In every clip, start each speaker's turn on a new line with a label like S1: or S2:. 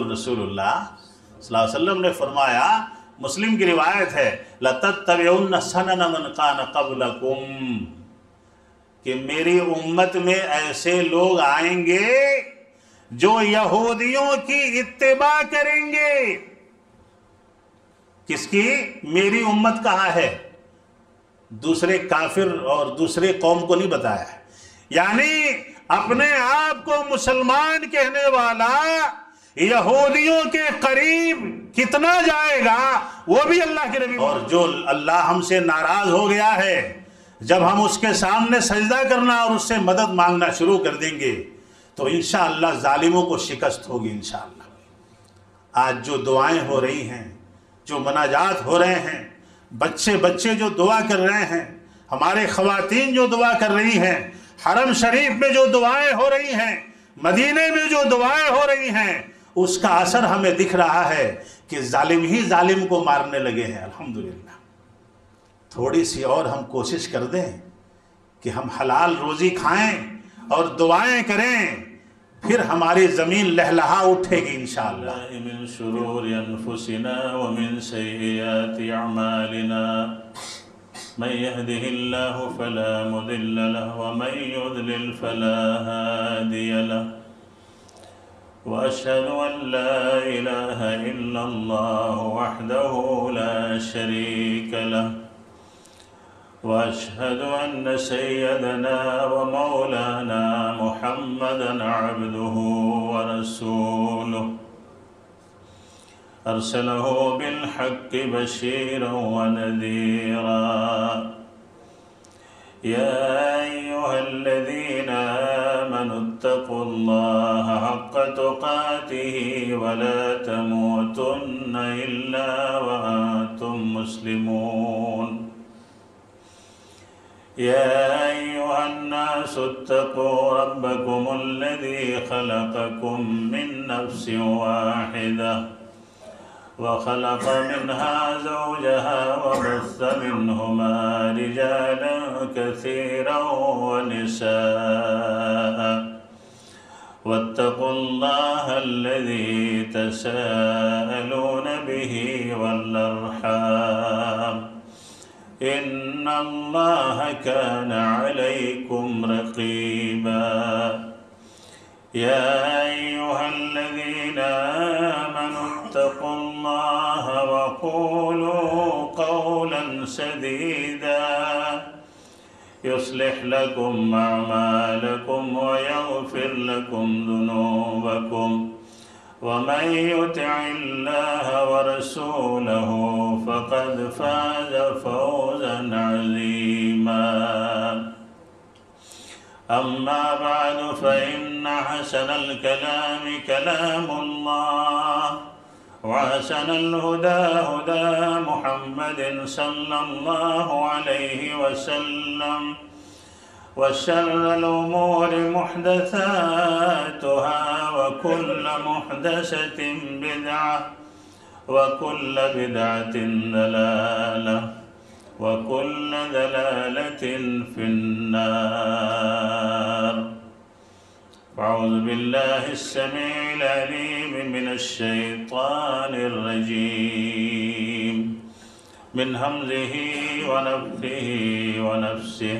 S1: رسول اللہ صلی اللہ علیہ وسلم نے فرمایا، مسلم کی روایت ہے، لَتَتَّبِعُنَّ سَنَنَ مَنْ كَانَ قَبْلَكُمْ، کہ میری امت میں ایسے لوگ آئیں گے جو یہودیوں کی اتباع کریں گے۔ کس کی؟ میری امت کہا ہے، دوسرے کافر اور دوسرے قوم کو نہیں بتایا ہے۔ یعنی اپنے آپ کو مسلمان کہنے والا یہودیوں کے قریب کتنا جائے گا، وہ بھی اللہ کے نبی۔ اور جو اللہ ہم سے ناراض ہو گیا ہے، جب ہم اس کے سامنے سجدہ کرنا اور اس سے مدد مانگنا شروع کر دیں گے تو انشاءاللہ ظالموں کو شکست ہوگی انشاءاللہ۔ آج جو دعائیں ہو رہی ہیں، جو مناجات ہو رہے ہیں، بچے جو دعا کر رہے ہیں، ہمارے خواتین جو دعا کر رہی ہیں، حرم شریف میں جو دعائیں ہو رہی ہیں، مدینے میں جو دعائیں ہو رہی ہیں، اس کا اثر ہمیں دکھ رہا ہے کہ ظالم ہی ظالم کو مارنے لگے ہیں۔ الحمدللہ تھوڑی سی اور ہم کوشش کر دیں کہ ہم حلال روزی کھائیں اور دعائیں کریں، پھر ہماری زمین لہلہا اٹھے گی انشاءاللہ۔
S2: من شرور انفسنا ومن سیئات اعمالنا من يهده الله فلا مضل له ومن يضلل فلا هادي له واشهد ان لا اله الا الله وحده لا شريك له واشهد ان سيدنا ومولانا محمدا عبده ورسوله ارسله بالحق بشيرا ونذيرا يا ايها الذين امنوا اتقوا الله حق تقاته ولا تموتن الا وانتم مسلمون يا أيها الناس اتقوا ربكم الذي خلقكم من نفس واحدة وخلق منها زوجها وبث منهما رجالا كثيرا ونساء واتقوا الله الذي تساءلون به والأرحام إن الله كان عليكم رقيبا يا أيها الذين آمنوا اتقوا الله وقولوا قولا سديدا يصلح لكم أعمالكم ويغفر لكم ذنوبكم ومن يطع الله ورسوله فقد فاز فوزا عظيما أما بعد فإن حسن الكلام كلام الله وحسن الهدى هدى محمد صلى الله عليه وسلم وشر الأمور محدثاتها وكل محدثة بدعة وكل بدعة ضلالة وكل ضلالة في النار أعوذ بالله السميع العليم من الشيطان الرجيم من همزه ونفخه ونفسه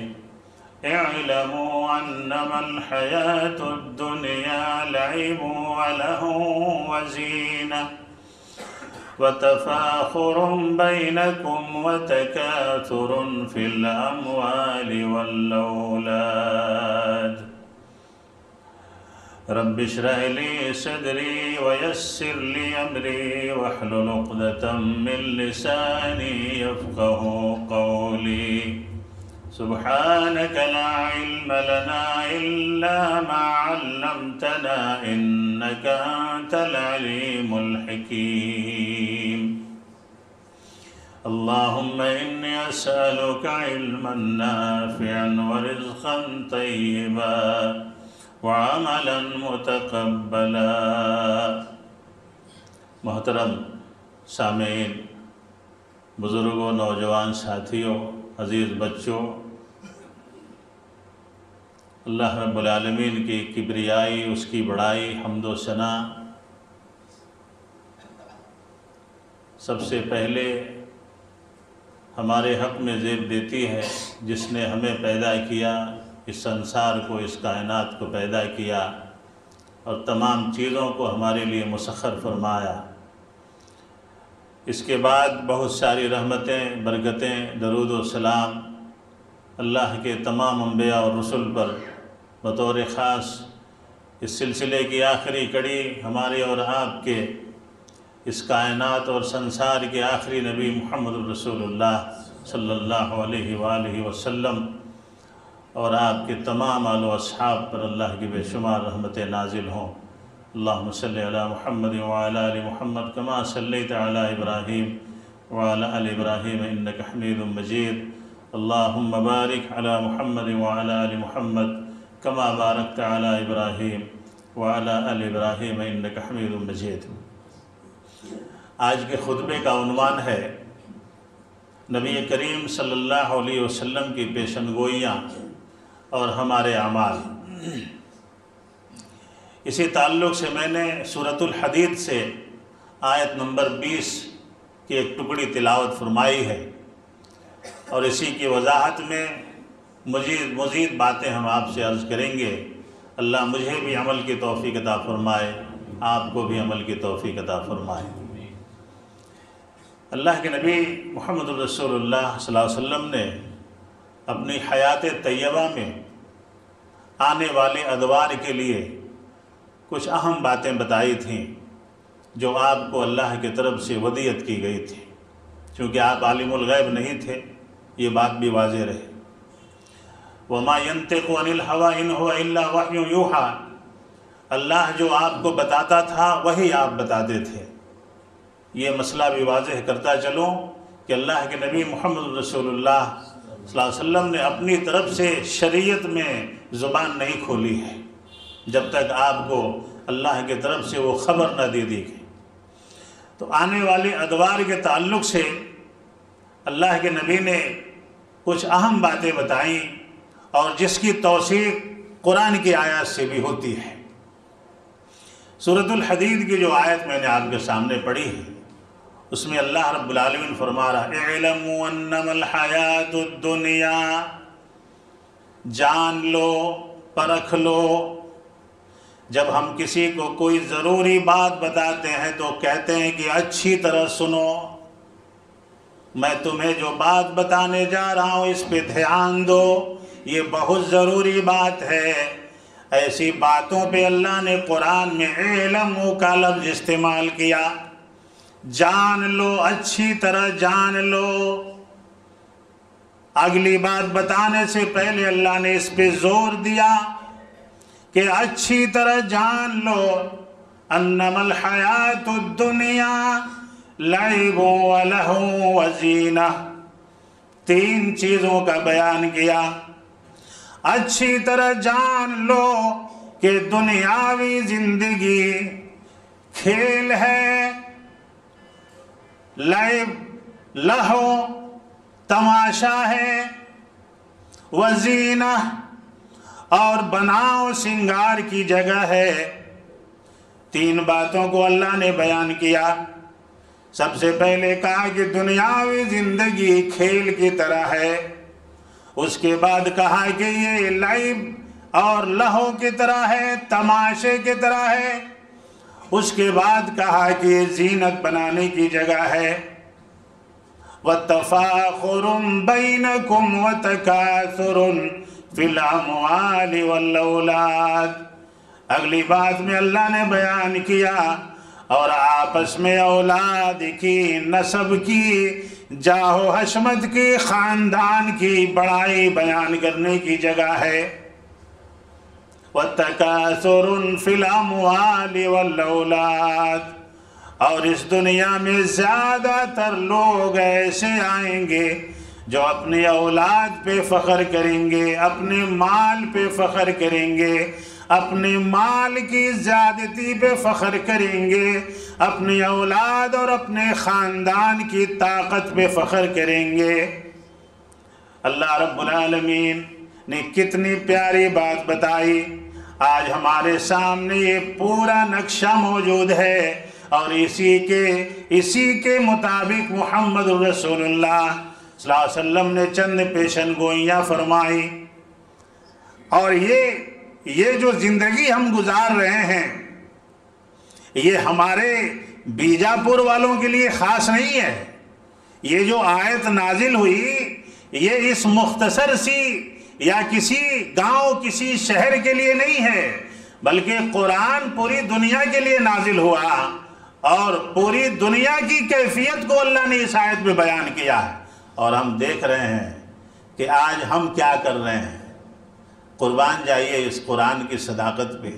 S2: اعلموا أنما الحياة الدنيا لعب ولهو وزينة وتفاخر بينكم وتكاثر في الأموال والأولاد رب اشرح لي صدري ويسر لي أمري واحلل عقدة من لساني يفقه قولي سبحانك لا علم لنا إلا ما علمتنا إنك أنت العليم الحكيم اللهم إني أسألك علما نافعا ورزقا طيبا وعملا متقبلا۔ محترم سامعین، بزرگوں، نوجوان ساتھیوں، عزیز بچوں، اللہ رب العالمین کی کبریائی، اس کی بڑائی، حمد و ثنا سب سے پہلے ہمارے حق میں زیب دیتی ہے جس نے ہمیں پیدا کیا، اس سنسار کو، اس کائنات کو پیدا کیا اور تمام چیزوں کو ہمارے لیے مسخر فرمایا۔ اس کے بعد بہت ساری رحمتیں، برکتیں، درود و سلام اللہ کے تمام انبیاء اور رسل پر، بطور خاص اس سلسلے کی آخری کڑی ہمارے اور آپ کے، اس کائنات اور سنسار کے آخری نبی محمد رسول اللہ صلی اللہ علیہ وآلہ وسلم اور آپ کے تمام آل و اصحاب پر اللہ کی بے شمار رحمتیں نازل ہوں۔ اللہم صلی علی محمد وعلی آل محمد کما صلیت علی ابراہیم وعلی آل ابراہیم انک حمید مجید۔ اللہم بارک علی محمد وعلی آل محمد کما بارکت علی ابراہیم وعلی آل ابراہیم انک حمید مجید۔ آج کے خطبے کا عنوان ہے نبی کریم صلی اللہ علیہ وسلم کی پیشن گوئیاں اور ہمارے اعمال۔ اسی تعلق سے میں نے سورۃ الحدید سے آیت نمبر 20 کی ایک ٹکڑی تلاوت فرمائی ہے، اور اسی کی وضاحت میں مزید باتیں ہم آپ سے عرض کریں گے۔ اللہ مجھے بھی عمل کی توفیق عطا فرمائے، آپ کو بھی عمل کی توفیق عطا فرمائے۔ اللہ کے نبی محمد رسول اللہ صلی اللہ علیہ وسلم نے اپنی حیات طیبہ میں آنے والے ادوار کے لیے کچھ اہم باتیں بتائی تھیں جو آپ کو اللہ کی طرف سے ودیعت کی گئی تھی۔ چونکہ آپ عالم الغیب نہیں تھے، یہ بات بھی واضح رہے۔ وَمَا يَنْتِقُ عَنِ الْهَوَىٰ إِنْ هُوَ إِلَّا وَحْيٌ يُوحَىٰ، اللہ جو آپ کو بتاتا تھا وہی آپ بتاتے تھے۔ یہ مسئلہ بھی واضح کرتا چلوں کہ اللہ کے نبی محمد رسول اللہ صلی اللہ علیہ وسلم نے اپنی طرف سے شریعت میں زبان نہیں کھولی ہے جب تک آپ کو اللہ کی طرف سے وہ خبر نہ دے دی گئی۔ تو آنے والے ادوار کے تعلق سے اللہ کے نبی نے کچھ اہم باتیں بتائیں، اور جس کی توثیق قرآن کی آیات سے بھی ہوتی ہے۔ سورۃ الحدید کی جو آیت میں نے آپ کے سامنے پڑھی ہے، اس میں اللہ رب العالمین فرما رہا ہے اعلموا انما الحیات الدنیا، جان لو، پرکھ لو۔ جب ہم کسی کو کوئی ضروری بات بتاتے ہیں تو کہتے ہیں کہ اچھی طرح سنو، میں تمہیں جو بات بتانے جا رہا ہوں اس پہ دھیان دو، یہ بہت ضروری بات ہے۔ ایسی باتوں پہ اللہ نے قرآن میں علم کا لفظ استعمال کیا، جان لو، اچھی طرح جان لو۔ اگلی بات بتانے سے پہلے اللہ نے اس پہ زور دیا کہ اچھی طرح جان لو انما الحیات الدنیا لعب ولہو وزینہ۔ تین چیزوں کا بیان کیا۔ اچھی طرح جان لو کہ دنیاوی زندگی کھیل ہے، لعب لہو تماشا ہے، وزینہ اور بناؤ سنگار کی جگہ ہے۔ تین باتوں کو اللہ نے بیان کیا۔ سب سے پہلے کہا کہ دنیاوی زندگی کھیل کی طرح ہے، اس کے بعد کہا کہ یہ لعب اور لہو کی طرح ہے، تماشے کی طرح ہے، اس کے بعد کہا کہ یہ زینت بنانے کی جگہ ہے۔ وَتَفَاخُرٌ بَيْنَكُمْ وَتَكَاثُرٌ فِي الْأَمْوَالِ وَالْأَوْلَادِ۔ اگلی بات میں اللہ نے بیان کیا اور آپس میں اولاد کی، نسب کی، جاہ و حشمت کی، خاندان کی بڑائی بیان کرنے کی جگہ ہے۔ وَتَكَاثُرٌ فِي الْأَمْوَالِ وَالْأَوْلَادِ، اور اس دنیا میں زیادہ تر لوگ ایسے آئیں گے جو اپنی اولاد پہ فخر کریں گے، اپنے مال پہ فخر کریں گے، اپنے مال کی زیادتی پہ فخر کریں گے، اپنی اولاد اور اپنے خاندان کی طاقت پہ فخر کریں گے۔ اللہ رب العالمین نے کتنی پیاری بات بتائی۔ آج ہمارے سامنے یہ پورا نقشہ موجود ہے،
S1: اور اسی کے مطابق محمد رسول اللہ صلی اللہ علیہ وسلم نے چند پیشن گوئیاں فرمائی. اور یہ جو زندگی ہم گزار رہے ہیں یہ ہمارے بیجاپور والوں کے لیے خاص نہیں ہے. یہ جو آیت نازل ہوئی یہ اس مختصر سی یا کسی گاؤں کسی شہر کے لیے نہیں ہے، بلکہ قرآن پوری دنیا کے لیے نازل ہوا اور پوری دنیا کی کیفیت کو اللہ نے اس آیت میں بیان کیا ہے. اور ہم دیکھ رہے ہیں کہ آج ہم کیا کر رہے ہیں. قربان جائیے اس قرآن کی صداقت پہ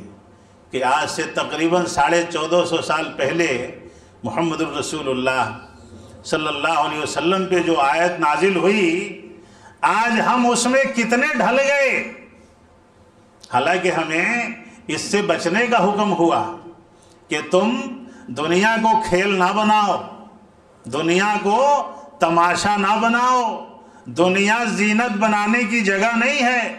S1: کہ آج سے تقریباً 1450 سال پہلے محمد الرسول اللہ صلی اللہ علیہ وسلم پہ جو آیت نازل ہوئی آج ہم اس میں کتنے ڈھل گئے. حالانکہ ہمیں اس سے بچنے کا حکم ہوا کہ تم دنیا کو کھیل نہ بناؤ، دنیا کو تماشا نہ بناؤ، دنیا زینت بنانے کی جگہ نہیں ہے،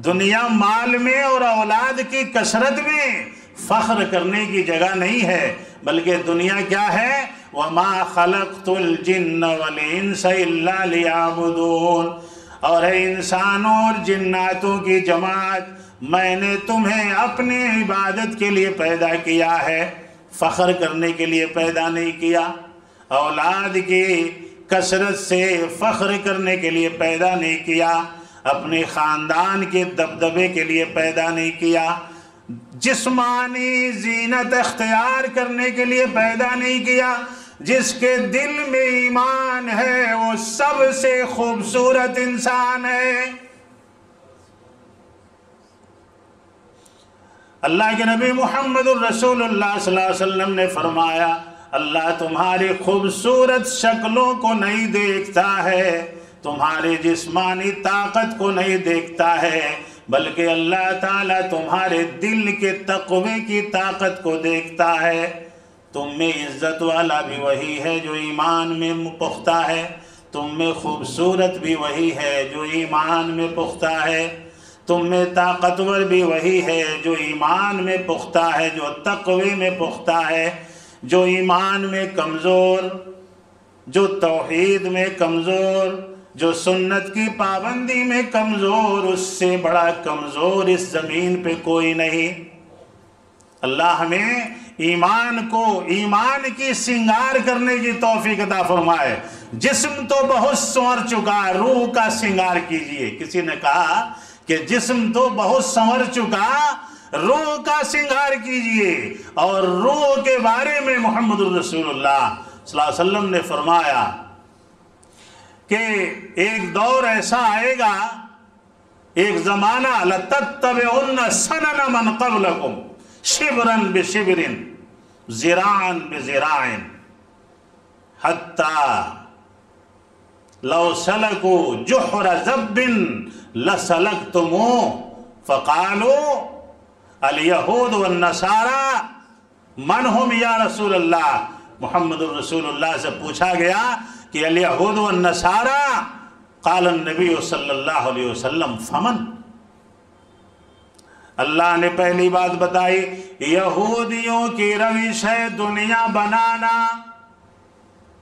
S1: دنیا مال میں اور اولاد کی کثرت میں فخر کرنے کی جگہ نہیں ہے، بلکہ دنیا کیا ہے؟ وَمَا خَلَقْتُ الْجِنَّ وَالْإِنسَ إِلَّا لِيَعْبُدُونَ. اور اے انسانوں اور جناتوں کی جماعت، میں نے تمہیں اپنی عبادت کے لیے پیدا کیا ہے، فخر کرنے کے لیے پیدا نہیں کیا، اولاد کی کثرت سے فخر کرنے کے لیے پیدا نہیں کیا، اپنے خاندان کے دبدبے کے لیے پیدا نہیں کیا، جسمانی زینت اختیار کرنے کے لیے پیدا نہیں کیا. جس کے دل میں ایمان ہے وہ سب سے خوبصورت انسان ہے. اللہ کے نبی محمد الرسول اللہ صلی اللہ علیہ وسلم نے فرمایا اللہ تمہاری خوبصورت شکلوں کو نہیں دیکھتا ہے، تمہاری جسمانی طاقت کو نہیں دیکھتا ہے، بلکہ اللہ تعالیٰ تمہارے دل کے تقوی کی طاقت کو دیکھتا ہے. تم میں عزت والا بھی وہی ہے جو ایمان میں پختہ ہے، تم میں خوبصورت بھی وہی ہے جو ایمان میں پختہ ہے، تم میں طاقتور بھی وہی ہے جو ایمان میں پختہ ہے، جو تقوی میں پختہ ہے. جو ایمان میں کمزور، جو توحید میں کمزور، جو سنت کی پابندی میں کمزور، اس سے بڑا کمزور اس زمین پہ کوئی نہیں. اللہ ہمیں ایمان کی سنگار کرنے کی توفیق عطا فرمائے. جسم تو بہت سنور چکا، روح کا سنگار کیجئے. کسی نے کہا کہ جسم تو بہت سنور چکا، روح کا سنگار کیجئے. اور روح کے بارے میں محمد الرسول اللہ صلی اللہ علیہ وسلم نے فرمایا کہ ایک دور ایسا آئے گا، ایک زمانہ لَتَتَّبِعُنَّ سَنَنَ مَنْ قَبْلَكُمْ شِبْرًا بِشِبْرٍ ذِرَاعًا بِذِرَاعٍ حَتَّى لَوْ سَلَكُوا جُحْرَ ذَبٍّ لَسَلَكْتُمُوهُ فَقَالُوا الْيَهُودُ وَالنَّصَارَى مَنْ هُمْ یا رسول اللہ. محمد الرسول اللہ سے پوچھا گیا کہ الیہود والنصارى، قال النبی صلی اللہ علیہ وسلم فمن. اللہ نے پہلی بات بتائی یہودیوں کی روش ہے دنیا بنانا.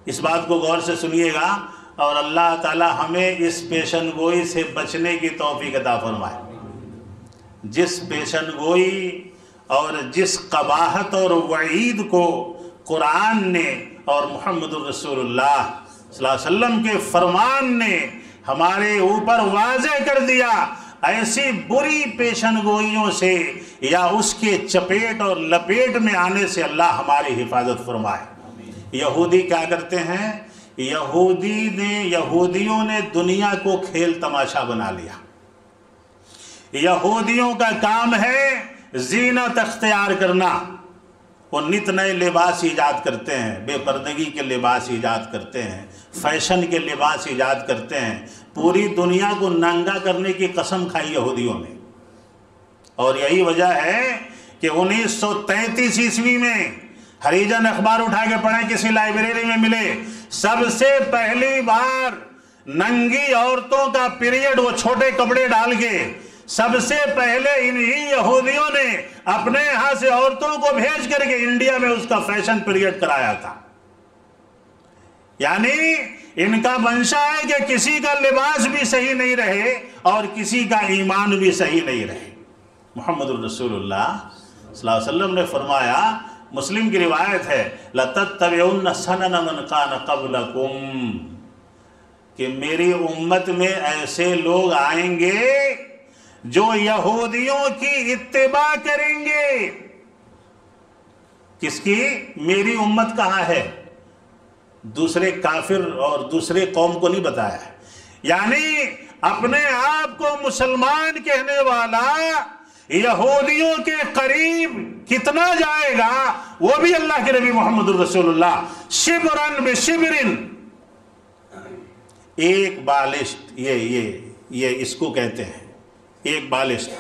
S1: اس بات کو غور سے سنیے گا اور اللہ تعالی ہمیں اس پیشن گوئی سے بچنے کی توفیق عطا فرمائے. جس پیشن گوئی اور جس قباحت اور وعید کو قرآن نے اور محمد الرسول اللہ صلی اللہ علیہ وسلم کے فرمان نے ہمارے اوپر واضح کر دیا، ایسی بری پیشن گوئیوں سے یا اس کے چپیٹ اور لپیٹ میں آنے سے اللہ ہماری حفاظت فرمائے. یہودی کیا کرتے ہیں؟ یہودیوں نے دنیا کو کھیل تماشا بنا لیا. یہودیوں کا کام ہے زینت اختیار کرنا. وہ نت نئے لباس ایجاد کرتے ہیں، بے پردگی کے لباس ایجاد کرتے ہیں، فیشن کے لباس ایجاد کرتے ہیں. پوری دنیا کو ننگا کرنے کی قسم کھائی یہودیوں نے. اور یہی وجہ ہے کہ 1933 عیسوی میں ہریجن اخبار اٹھا کے پڑھیں، کسی لائبریری میں ملے، سب سے پہلی بار ننگی عورتوں کا پیریڈ وہ چھوٹے کپڑے ڈال کے سب سے پہلے انہی یہودیوں نے اپنے یہاں سے عورتوں کو بھیج کر کے انڈیا میں اس کا فیشن پیریڈ کرایا تھا. یعنی ان کا منشا ہے کہ کسی کا لباس بھی صحیح نہیں رہے اور کسی کا ایمان بھی صحیح نہیں رہے. محمد الرسول اللہ صلی اللہ علیہ وسلم نے فرمایا، مسلم کی روایت ہے، لَتَتَّبِعُنَّ سَنَنَ مَنْ كَانَ قَبْلَكُمْ، کہ میری امت میں ایسے لوگ آئیں گے جو یہودیوں کی اتباع کریں گے. کس کی؟ میری امت کہاں ہے؟ دوسرے کافر اور دوسرے قوم کو نہیں بتایا ہے. یعنی اپنے آپ کو مسلمان کہنے والا یہودیوں کے قریب کتنا جائے گا وہ بھی اللہ کے نبی محمد الرسول اللہ شبرن بشبرن، ایک بالشت، یہ اس کو کہتے ہیں ایک بالشت.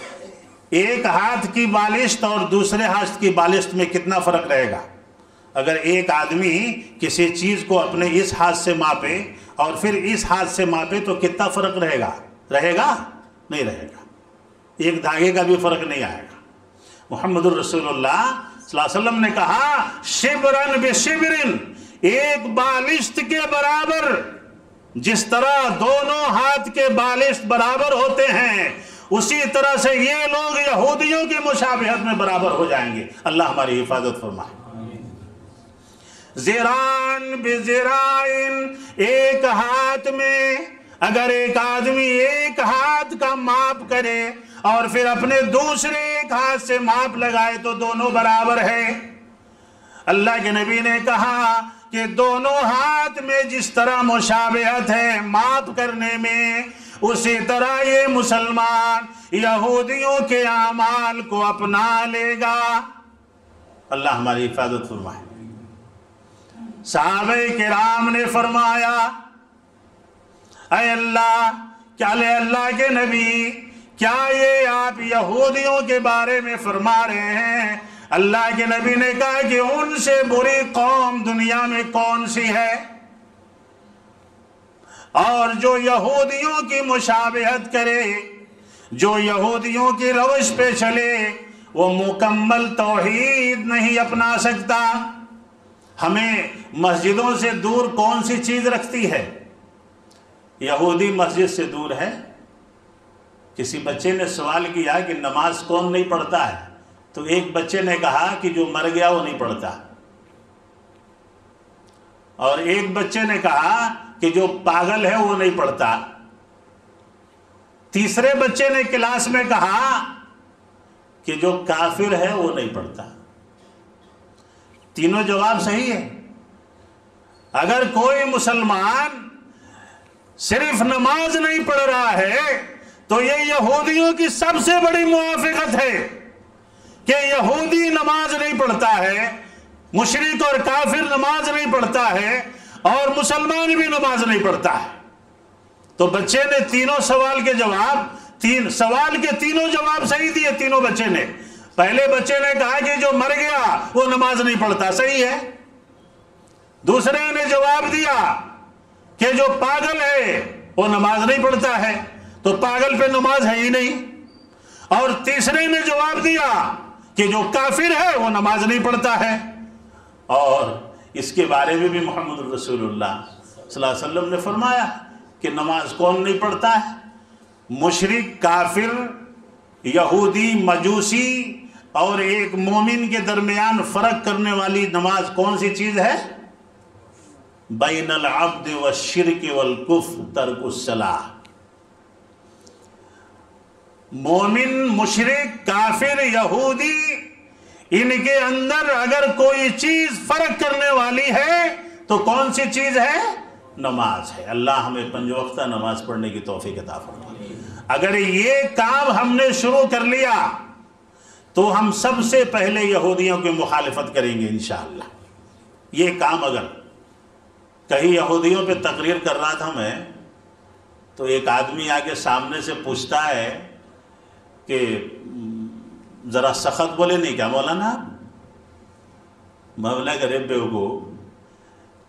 S1: ایک ہاتھ کی بالشت اور دوسرے ہاتھ کی بالشت میں کتنا فرق رہے گا؟ اگر ایک آدمی کسی چیز کو اپنے اس ہاتھ سے ماپے اور پھر اس ہاتھ سے ماپے تو کتنا فرق رہے گا؟ نہیں رہے گا. ایک دھاگے کا بھی فرق نہیں آئے گا. محمد الرسول اللہ صلی اللہ علیہ وسلم نے کہا شبرن بشبرن، ایک بالشت کے برابر. جس طرح دونوں ہاتھ کے بالشت برابر ہوتے ہیں اسی طرح سے یہ لوگ یہودیوں کی مشابہت میں برابر ہو جائیں گے. اللہ ہماری حفاظت فرمائے. ذراعن بذراعن، ایک ہاتھ میں اگر ایک آدمی ایک ہاتھ کا ماپ کرے اور پھر اپنے دوسرے ایک ہاتھ سے ماپ لگائے تو دونوں برابر ہے. اللہ کے نبی نے کہا کہ دونوں ہاتھ میں جس طرح مشابہت ہے ماپ کرنے میں، اسی طرح یہ مسلمان یہودیوں کے اعمال کو اپنا لے گا. اللہ ہماری حفاظت فرمائے. صحابہ کرام نے فرمایا، اے اللہ کے نبی، کیا یہ آپ یہودیوں کے بارے میں فرما رہے ہیں؟ اللہ کے نبی نے کہا کہ ان سے بری قوم دنیا میں کون سی ہے؟ اور جو یہودیوں کی مشابہت کرے، جو یہودیوں کی روش پہ چلے، وہ مکمل توحید نہیں اپنا سکتا. ہمیں مسجدوں سے دور کون سی چیز رکھتی ہے؟ یہودی مسجد سے دور ہے. کسی بچے نے سوال کیا کہ نماز کون نہیں پڑھتا ہے؟ تو ایک بچے نے کہا کہ جو مر گیا وہ نہیں پڑھتا، اور ایک بچے نے کہا کہ جو پاگل ہے وہ نہیں پڑھتا. تیسرے بچے نے کلاس میں کہا کہ جو کافر ہے وہ نہیں پڑھتا. تینوں جواب صحیح ہے. اگر کوئی مسلمان صرف نماز نہیں پڑھ رہا ہے تو یہ یہودیوں کی سب سے بڑی موافقت ہے کہ یہودی نماز نہیں پڑھتا ہے، مشرک اور کافر نماز نہیں پڑھتا ہے، اور مسلمان بھی نماز نہیں پڑھتا ہے. تو بچے نے تینوں سوال کے تینوں جواب صحیح دیے. تینوں بچے نے، پہلے بچے نے کہا کہ جو مر گیا وہ نماز نہیں پڑھتا، صحیح ہے. دوسرے نے جواب دیا کہ جو پاگل ہے وہ نماز نہیں پڑھتا ہے، تو پاگل پہ نماز ہے ہی نہیں. اور تیسرے نے جواب دیا کہ جو کافر ہے وہ نماز نہیں پڑھتا ہے. اور اس کے بارے میں بھی محمد الرسول اللہ صلی اللہ علیہ وسلم نے فرمایا کہ نماز کون نہیں پڑھتا ہے؟ مشرک، کافر، یہودی، مجوسی اور ایک مومن کے درمیان فرق کرنے والی نماز کون سی چیز ہے؟ بین العبد والشرک والکفر ترک الصلاۃ. مومن، مشرک، کافر، یہودی، ان کے اندر اگر کوئی چیز فرق کرنے والی ہے تو کون سی چیز ہے؟ نماز ہے. اللہ ہمیں 5 وقتہ نماز پڑھنے کی توفیق عطا فرمائے. اگر یہ کام ہم نے شروع کر لیا تو ہم سب سے پہلے یہودیوں کی مخالفت کریں گے انشاءاللہ. یہ کام اگر کہیں یہودیوں پہ تقریر کر رہا تھا میں، تو ایک آدمی آگے سامنے سے پوچھتا ہے کہ ذرا سخت بولے نہیں کیا مولانا؟ مولا غریب بیوقوف،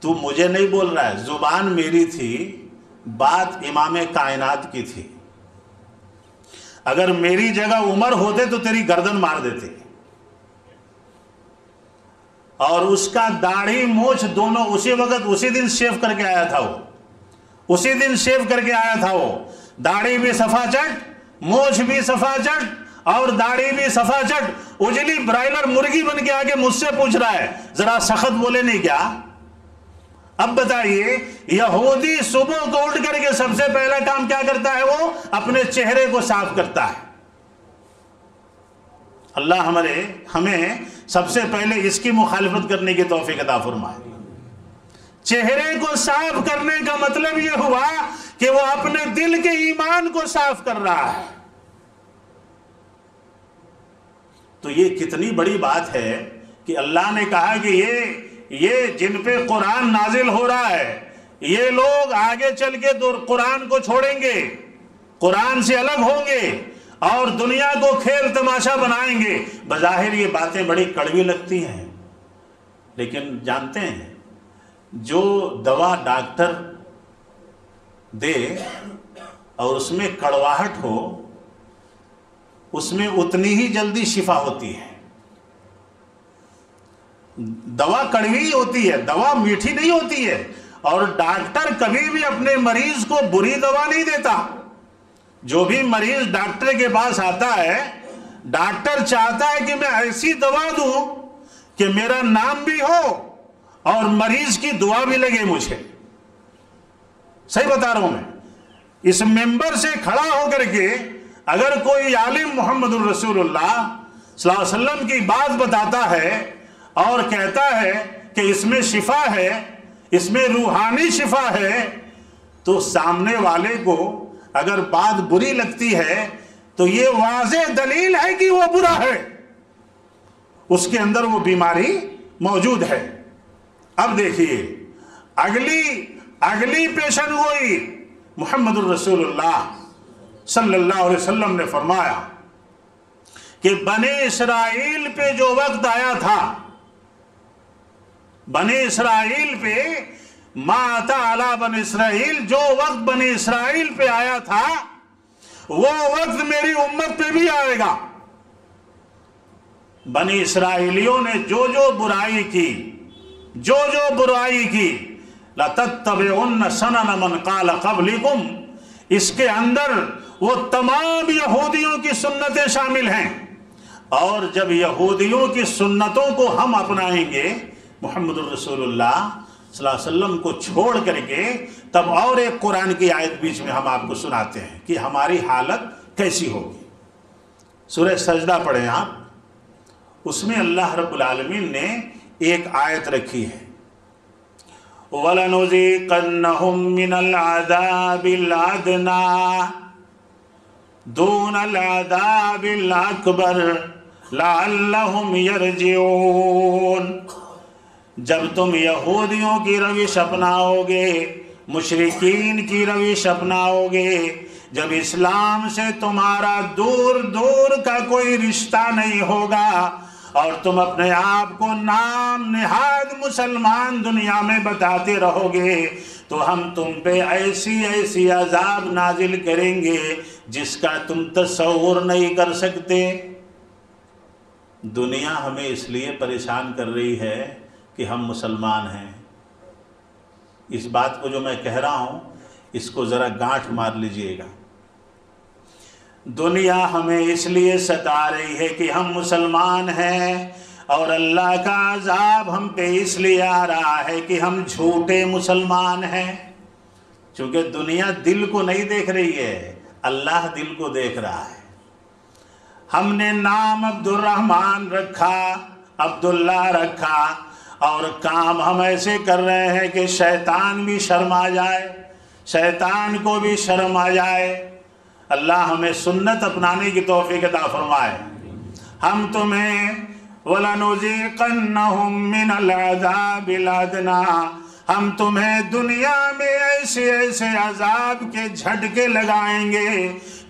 S1: تو مجھے نہیں بول رہا ہے، زبان میری تھی، بات امام کائنات کی تھی. اگر میری جگہ عمر ہوتے تو تیری گردن مار دیتے. اور اس کا داڑھی مونچھ دونوں اسی دن شیو کر کے آیا تھا. اسی دن شیو کر کے آیا تھا. وہ داڑھی بھی صفا چٹ, مونچھ بھی صفا چٹ, اور داڑھی بھی صفا چٹ. اجلی برائلر مرغی بن کے آگے مجھ سے پوچھ رہا ہے ذرا سخت بولے نہیں کیا؟ اب بتائیے, یہودی صبح کو اٹھ کر کے سب سے پہلا کام کیا کرتا ہے؟ وہ اپنے چہرے کو صاف کرتا ہے. اللہ ہمیں سب سے پہلے اس کی مخالفت کرنے کی توفیق عطا فرمائے. چہرے کو صاف کرنے کا مطلب یہ ہوا کہ وہ اپنے دل کے ایمان کو صاف کر رہا ہے. تو یہ کتنی بڑی بات ہے کہ اللہ نے کہا کہ یہ جن پہ قرآن نازل ہو رہا ہے, یہ لوگ آگے چل کے قرآن کو چھوڑیں گے, قرآن سے الگ ہوں گے اور دنیا کو کھیل تماشا بنائیں گے. بظاہر یہ باتیں بڑی کڑوی لگتی ہیں, لیکن جانتے ہیں جو دوا ڈاکٹر دے اور اس میں کڑواہٹ ہو, اس میں اتنی ہی جلدی شفا ہوتی ہے. دوا کڑوی ہوتی ہے, دوا میٹھی نہیں ہوتی ہے. اور ڈاکٹر کبھی بھی اپنے مریض کو بری دوا نہیں دیتا. جو بھی مریض ڈاکٹر کے پاس آتا ہے, ڈاکٹر چاہتا ہے کہ میں ایسی دوا دوں کہ میرا نام بھی ہو اور مریض کی دعا بھی لگے مجھے. صحیح بتا رہا ہوں میں. اس ممبر سے کھڑا ہو کر کے اگر کوئی عالم محمد الرسول اللہ صلی اللہ علیہ وسلم کی بات بتاتا ہے اور کہتا ہے کہ اس میں شفا ہے, اس میں روحانی شفا ہے, تو سامنے والے کو اگر بات بری لگتی ہے تو یہ واضح دلیل ہے کہ وہ برا ہے, اس کے اندر وہ بیماری موجود ہے. اب دیکھیے اگلی پیشن گوئی محمد الرسول اللہ صلی اللہ علیہ وسلم نے فرمایا کہ بنی اسرائیل پہ جو وقت آیا تھا, بنی اسرائیل پہ ما اتا علی بنی اسرائیل, جو وقت بنی اسرائیل پہ آیا تھا وہ وقت میری امت پہ بھی آئے گا. بنی اسرائیلیوں نے جو برائی کی لَتَتَّبِعُنَّ سَنَنَ مَنْ قَالَ قَبْلِكُمْ, اس کے اندر وہ تمام یہودیوں کی سنتیں شامل ہیں. اور جب یہودیوں کی سنتوں کو ہم اپنائیں گے محمد الرسول اللہ صلی اللہ علیہ وسلم کو چھوڑ کر کے, تب اور ایک قرآن کی آیت بیچ میں ہم آپ کو سناتے ہیں کہ ہماری حالت کیسی ہوگی. سورہ سجدہ پڑھیں آپ, اس میں اللہ رب العالمین نے ایک آیت رکھی ہے, وَلَنُذِيقَنَّهُم مِّنَ الْعَذَابِ الْأَدْنَىٰ دُونَ الْعَذَابِ الْأَكْبَرِ لَعَلَّهُمْ يَرْجِعُونَ. جب تم یہودیوں کی روش اپناؤ گے, مشرکین کی روش اپناؤ گے, جب اسلام سے تمہارا دور دور کا کوئی رشتہ نہیں ہوگا اور تم اپنے آپ کو نام نہاد مسلمان دنیا میں بتاتے رہو گے, تو ہم تم پہ ایسی عذاب نازل کریں گے جس کا تم تصور نہیں کر سکتے. دنیا ہمیں اس لیے پریشان کر رہی ہے کہ ہم مسلمان ہیں. اس بات کو جو میں کہہ رہا ہوں اس کو ذرا گانٹھ مار لیجئے گا. دنیا ہمیں اس لیے ستا رہی ہے کہ ہم مسلمان ہیں, اور اللہ کا عذاب ہم پہ اس لیے آ رہا ہے کہ ہم جھوٹے مسلمان ہیں. چونکہ دنیا دل کو نہیں دیکھ رہی ہے, اللہ دل کو دیکھ رہا ہے. ہم نے نام عبد الرحمن رکھا, عبداللہ رکھا, اور کام ہم ایسے کر رہے ہیں کہ شیطان بھی شرما جائے, شیطان کو بھی شرم آ جائے. اللہ ہمیں سنت اپنانے کی توفیق عطا فرمائے. ہم تمہیں وَلَنُذِيقَنَّهُم مِّنَ الْعَذَابِ الْأَدْنَىٰ, ہم تمہیں دنیا میں ایسے عذاب کے جھٹکے لگائیں گے.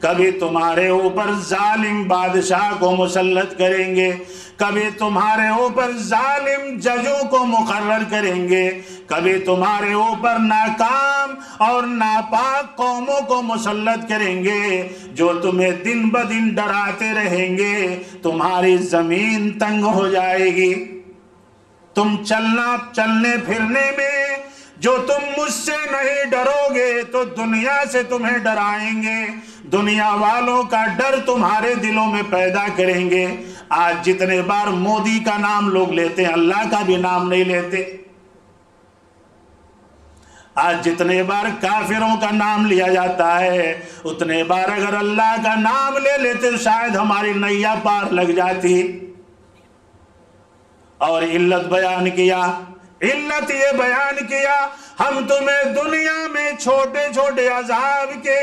S1: کبھی تمہارے اوپر ظالم بادشاہ کو مسلط کریں گے, کبھی تمہارے اوپر ظالم ججوں کو مقرر کریں گے, کبھی تمہارے اوپر ناکام اور ناپاک قوموں کو مسلط کریں گے جو تمہیں دن بدن ڈراتے رہیں گے. تمہاری زمین تنگ ہو جائے گی. تم چلنے پھرنے میں جو تم مجھ سے نہیں ڈرو گے تو دنیا سے تمہیں ڈرائیں گے. دنیا والوں کا ڈر تمہارے دلوں میں پیدا کریں گے. آج جتنے بار مودی کا نام لوگ لیتے ہیں اللہ کا بھی نام نہیں لیتے. آج جتنے بار کافروں کا نام لیا جاتا ہے اتنے بار اگر اللہ کا نام لے لیتے شاید ہماری نیا پار لگ جاتی. اور علت بیان کیا, علت یہ بیان کیا ہم تمہیں دنیا میں چھوٹے چھوٹے عذاب کے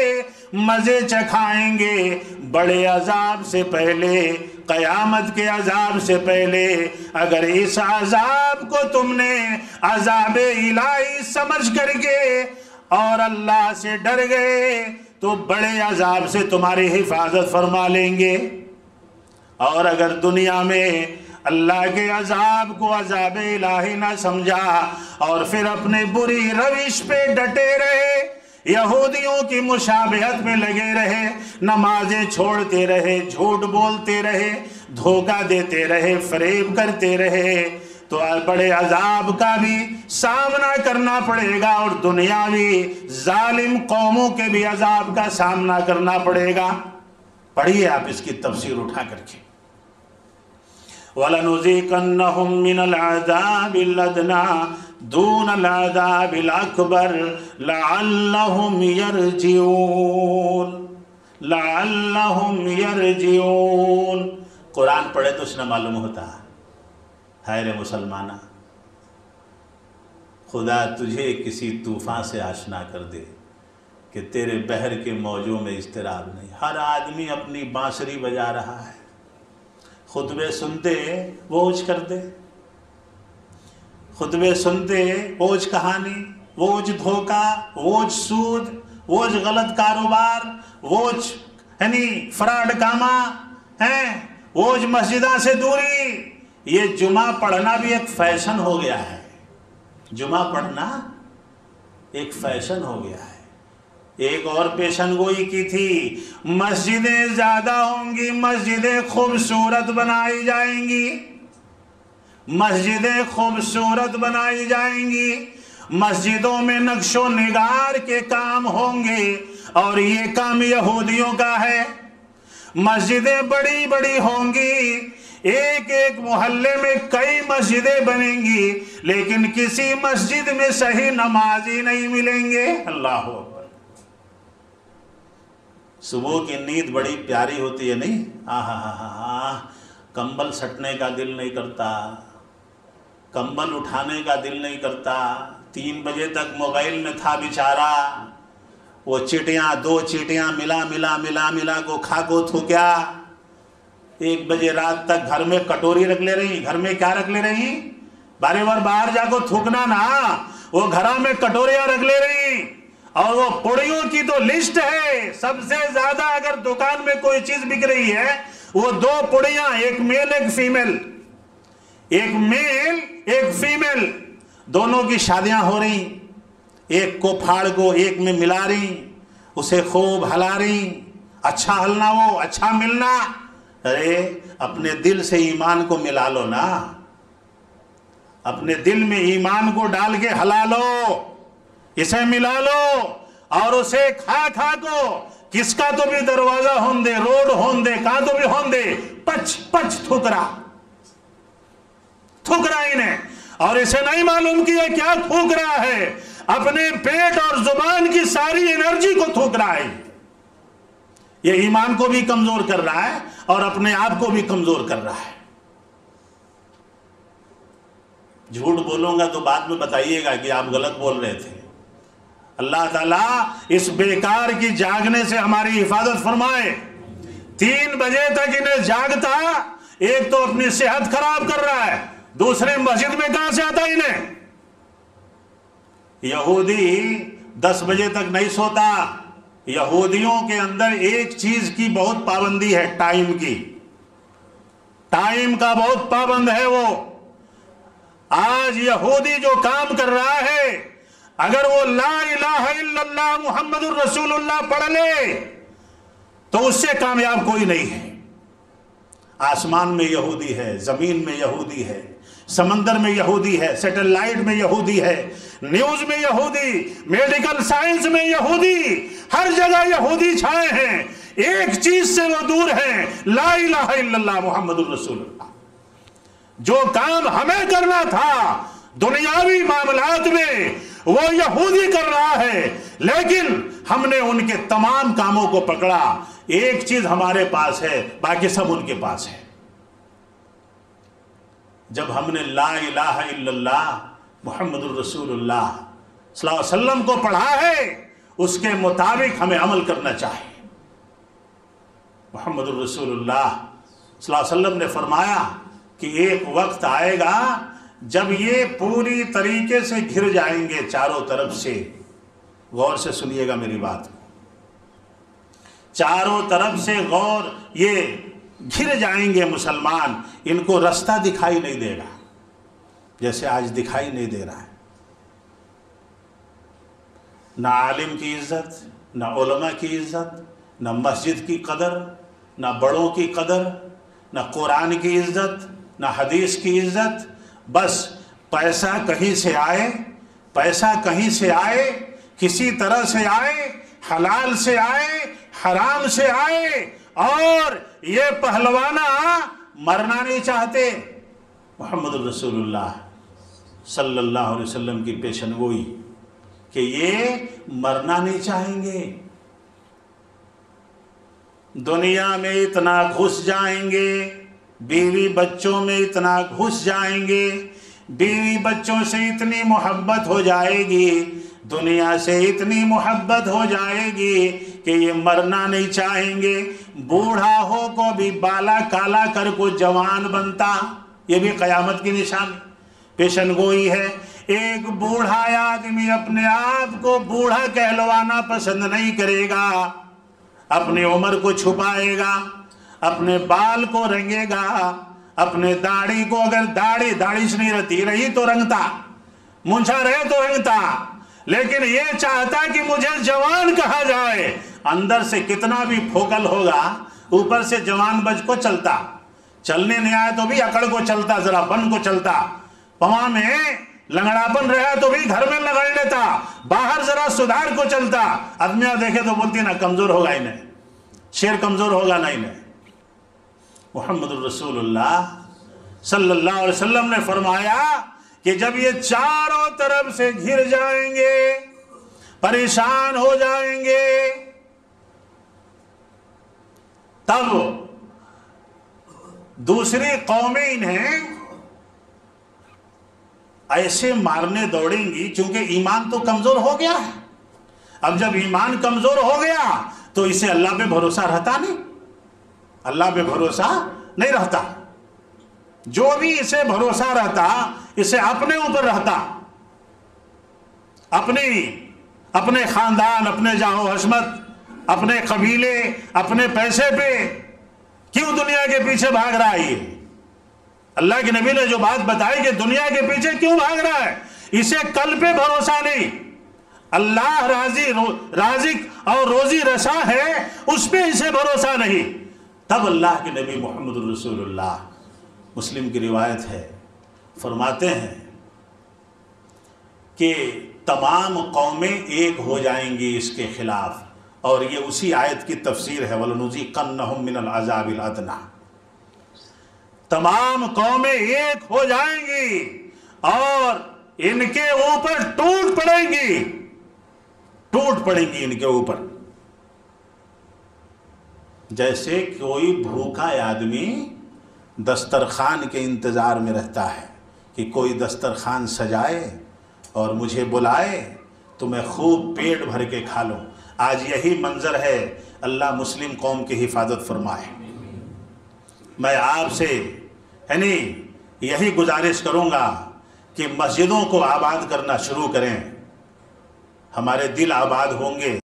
S1: مزے چکھائیں گے. بڑے عذاب سے پہلے, قیامت کے عذاب سے پہلے اگر اس عذاب کو تم نے عذاب الہی سمجھ کر کے اور اللہ سے ڈر گئے تو بڑے عذاب سے تمہاری حفاظت فرما لیں گے. اور اگر دنیا میں اللہ کے عذاب کو عذاب الہی نہ سمجھا اور پھر اپنے بری روش پہ ڈٹے رہے, یہودیوں کی مشابہت میں لگے رہے, نمازیں چھوڑتے رہے, جھوٹ بولتے رہے, دھوکہ دیتے رہے, فریب کرتے رہے تو بڑے عذاب کا بھی سامنا کرنا پڑے گا اور دنیاوی ظالم قوموں کے بھی عذاب کا سامنا کرنا پڑے گا. پڑھیے آپ اس کی تفسیر اٹھا کر کے. وَلَنُذِيقَنَّهُم مِّنَ الْعَذَابِ الْأَدْنَىٰ دُونَ الْعَذَابِ الْأَكْبَرِ لَعَلَّهُمْ يَرْجِعُونَ. قرآن پڑھے تو اس نے معلوم ہوتا ہے رے مسلمانہ, خدا تجھے کسی طوفان سے آشنا کر دے کہ تیرے بحر کے موجوں میں اضطراب نہیں. ہر آدمی اپنی بانسری بجا رہا ہے, خطبے سنتے اوج کر دے, خطبے سنتے اوج کہانی, اوج دھوکہ, اوج سود, اوج غلط کاروبار, اوج فراڈ کامہ ہیں, اوج مسجدوں سے دوری. یہ جمعہ پڑھنا بھی ایک فیشن ہو گیا ہے. جمعہ پڑھنا ایک فیشن ہو گیا ہے. ایک اور پیشن گوئی کی تھی, مسجدیں زیادہ ہوں گی, مسجدیں خوبصورت بنائی جائیں گی, مسجدیں خوبصورت بنائی جائیں گی, مسجدوں میں نقش و نگار کے کام ہوں گے اور یہ کام یہودیوں کا ہے. مسجدیں بڑی بڑی ہوں گی, ایک ایک محلے میں کئی مسجدیں بنیں گی لیکن کسی مسجد میں صحیح نمازی نہیں ملیں گے. اللہ اکبر. صبح کی نیند بڑی پیاری ہوتی ہے نہیں؟ کمبل سٹنے کا دل نہیں کرتا, کمبل اٹھانے کا دل نہیں کرتا. 3 بجے تک موبائل میں تھا بیچارہ, وہ چیٹیاں 2 چیٹیاں ملا کو کھا کو تھوکیا. 1 بجے رات تک گھر میں کٹوری رکھ لے رہی. گھر میں کیا رکھ لے رہی؟ بارے بار باہر جا کو تھوکنا نا, وہ گھروں میں کٹوریاں رکھ لے رہی. اور وہ پڑیوں کی تو لسٹ ہے, سب سے زیادہ اگر دکان میں کوئی چیز بک رہی ہے وہ 2 پڑیاں, ایک میل ایک فیمیل, ایک میل ایک فیمیل, دونوں کی شادیاں ہو رہی. ایک کو پھاڑ کو ایک میں ملا رہی, اسے خوب ہلا رہی. اچھا ہلنا, وہ اچھا ملنا. ارے اپنے دل سے ایمان کو ملا لو نا, اپنے دل میں ایمان کو ڈال کے ہلا لو, اسے ملا لو اور اسے کھا کو کس کا تو بھی دروازہ ہون دے, روڈ ہون دے, کہاں تو بھی ہون دے, پچ تھوکرا انہیں. اور اسے نہیں معلوم کیا کیا تھوک رہا ہے, اپنے پیٹ اور زبان کی ساری انرجی کو تھوک رہا ہے. یہ ایمان کو بھی کمزور کر رہا ہے اور اپنے آپ کو بھی کمزور کر رہا ہے. جھوٹ بولوں گا تو بعد میں بتائیے گا کہ آپ غلط بول رہے تھے. اللہ تعالیٰ اس بیکار کی جاگنے سے ہماری حفاظت فرمائے. 3 بجے تک انہیں جاگتا, ایک تو اپنی صحت خراب کر رہا ہے, دوسرے مسجد میں کہاں سے آتا انہیں. یہودی 10 بجے تک نہیں سوتا. یہودیوں کے اندر ایک چیز کی بہت پابندی ہے, ٹائم کی. ٹائم کا بہت پابند ہے وہ. آج یہودی جو کام کر رہا ہے، اگر وہ لا الہ الا اللہ محمد الرسول اللہ پڑھ لے تو اس سے کامیاب کوئی نہیں ہے۔ آسمان میں یہودی ہے، زمین میں یہودی ہے، سمندر میں یہودی ہے، سیٹلائٹ میں یہودی ہے، نیوز میں یہودی، میڈیکل سائنس میں یہودی، ہر جگہ یہودی چھائے ہیں، ایک چیز سے وہ دور ہیں، لا الہ الا اللہ محمد الرسول اللہ۔ جو کام ہمیں کرنا تھا دنیاوی معاملات میں وہ یہودی کر رہا ہے، لیکن ہم نے ان کے تمام کاموں کو پکڑا، ایک چیز ہمارے پاس ہے، باقی سب ان کے پاس ہے۔ جب ہم نے لا الہ الا اللہ محمد الرسول اللہ صلی اللہ علیہ وسلم کو پڑھا ہے، اس کے مطابق ہمیں عمل کرنا چاہیے۔ محمد الرسول اللہ صلی اللہ علیہ وسلم نے فرمایا کہ ایک وقت آئے گا جب یہ پوری طریقے سے گھر جائیں گے چاروں طرف سے۔ غور سے سنیے گا میری بات، چاروں طرف سے غور، یہ گھر جائیں گے مسلمان، ان کو رستہ دکھائی نہیں دے گا جیسے آج دکھائی نہیں دے رہا ہے۔ نہ عالم کی عزت، نہ علماء کی عزت، نہ مسجد کی قدر، نہ بڑوں کی قدر، نہ قرآن کی عزت، نہ حدیث کی عزت، بس پیسہ کہیں سے آئے، پیسہ کہیں سے آئے، کسی طرح سے آئے، حلال سے آئے، حرام سے آئے، اور یہ پہلوانا مرنا نہیں چاہتے۔ محمد الرسول اللہ صلی اللہ علیہ وسلم کی پیشن گوئی کہ یہ مرنا نہیں چاہیں گے، دنیا میں اتنا گھس جائیں گے، بیوی بچوں میں اتنا گھس جائیں گے، بیوی بچوں سے اتنی محبت ہو جائے گی، دنیا سے اتنی محبت ہو جائے گی کہ یہ مرنا نہیں چاہیں گے۔ بوڑھا ہو کو بھی بالا کالا کر کو جوان بنتا، یہ بھی قیامت کی نشانی پیشن گوئی ہے۔ ایک بوڑھا آدمی اپنے آپ کو بوڑھا کہلوانا پسند نہیں کرے گا، اپنی عمر کو چھپائے گا، اپنے بال کو رنگے گا، اپنے داڑھی کو، اگر داڑھی سے نہیں رہی تو رنگتا، مونچھا رہے تو رنگتا، لیکن یہ چاہتا کہ مجھے جوان کہا جائے۔ اندر سے کتنا بھی پھوکل ہوگا، اوپر سے جوان بج کو چلتا، چلنے نہیں آئے تو بھی اکڑ کو چلتا، ذرا بن کو چلتا، پواں میں لنگڑاپن رہا تو بھی گھر میں لگڑ لیتا، باہر ذرا سدھار کو چلتا۔ آدمیاں دیکھے تو بولتی نا کمزور ہوگا ہی نہیں، شیر کمزور ہوگا نہیں۔ محمد الرسول اللہ صلی اللہ علیہ وسلم نے فرمایا کہ جب یہ چاروں طرف سے گھر جائیں گے، پریشان ہو جائیں گے، تب دوسری قومیں انہیں ایسے مارنے دوڑیں گی، کیونکہ ایمان تو کمزور ہو گیا ہے۔ اب جب ایمان کمزور ہو گیا تو اسے اللہ پہ بھروسہ رہتا نہیں، اللہ پہ بھروسہ نہیں رہتا۔ جو بھی اسے بھروسہ رہتا اسے اپنے اوپر رہتا، اپنے خاندان، اپنے جاہ و حشمت، اپنے قبیلے، اپنے پیسے پہ کیوں دنیا کے پیچھے بھاگ رہا ہے؟ یہ اللہ کے نبی نے جو بات بتائی کہ دنیا کے پیچھے کیوں بھاگ رہا ہے، اسے کل پہ بھروسہ نہیں، اللہ رازق اور روزی رسا ہے، اس پہ اسے بھروسہ نہیں۔ تب اللہ کے نبی محمد الرسول اللہ، مسلم کی روایت ہے، فرماتے ہیں کہ تمام قومیں ایک ہو جائیں گی اس کے خلاف، اور یہ اسی آیت کی تفسیر ہے، وَلَنُذِيقَنَّهُم مِّنَ الْعَذَابِ الْأَدْنَىٰ۔ تمام قومیں ایک ہو جائیں گی اور ان کے اوپر ٹوٹ پڑیں گی ان کے اوپر، جیسے کوئی بھوکا آدمی دسترخوان کے انتظار میں رہتا ہے کہ کوئی دسترخوان سجائے اور مجھے بلائے تو میں خوب پیٹ بھر کے کھا لوں۔ آج یہی منظر ہے، اللہ مسلم قوم کی حفاظت فرمائے۔ میں آپ سے یہی گزارش کروں گا کہ مسجدوں کو آباد کرنا شروع کریں، ہمارے دل آباد ہوں گے،